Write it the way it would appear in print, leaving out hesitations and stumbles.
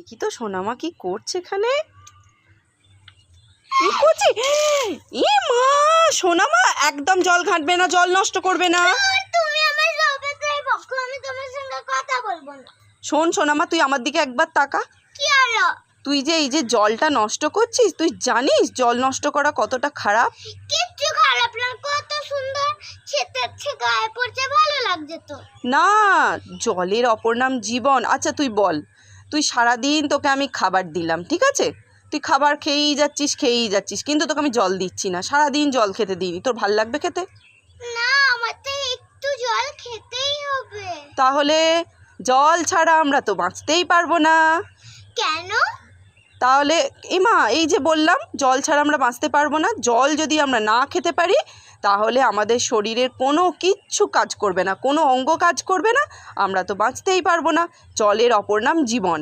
দেখি তো সোনামা কি করছে এখানে। কি করছে? ই মা, সোনামা একদম জল ঘাঁটবে না, জল নষ্ট করবে না। তুমি আমার সবেতেই বকো, আমি তোমার সঙ্গে কথা বলবো না। শোন সোনামা, তুই আমার দিকে একবার তাকা। কি হলো? তুই যে এই যে জলটা নষ্ট করছিস, তুই জানিস জল নষ্ট করা কতটা খারাপ? কিচ্ছু খারাপ না, কত সুন্দর ছেটাচ্ছে, গায়ে পড়ছে, ভালো লাগছে তো। না, জলের অপর নাম জীবন। আচ্ছা তুই বল, তুই সারাদিন তোকে আমি খাবার দিলাম, ঠিক আছে, তুই খাবার খেয়েই যাচ্ছিস, কিন্তু তোকে আমি জল দিচ্ছি না, সারাদিন জল খেতে দিইনি, তোর ভাল লাগবে খেতে? না, আমার তো একটু জল খেতেই হবে। তাহলে জল ছাড়া আমরা তো বাঁচতেই পারবো না। কেন? তাহলে এমা, এই যে বললাম জল ছাড়া আমরা বাঁচতে পারবো না, জল যদি আমরা না খেতে পারি তাহলে আমাদের শরীরের কোনো কিচ্ছু কাজ করবে না, কোনো অঙ্গ কাজ করবে না, আমরা তো বাঁচতেই পারবো না। জলের অপর নাম জীবন।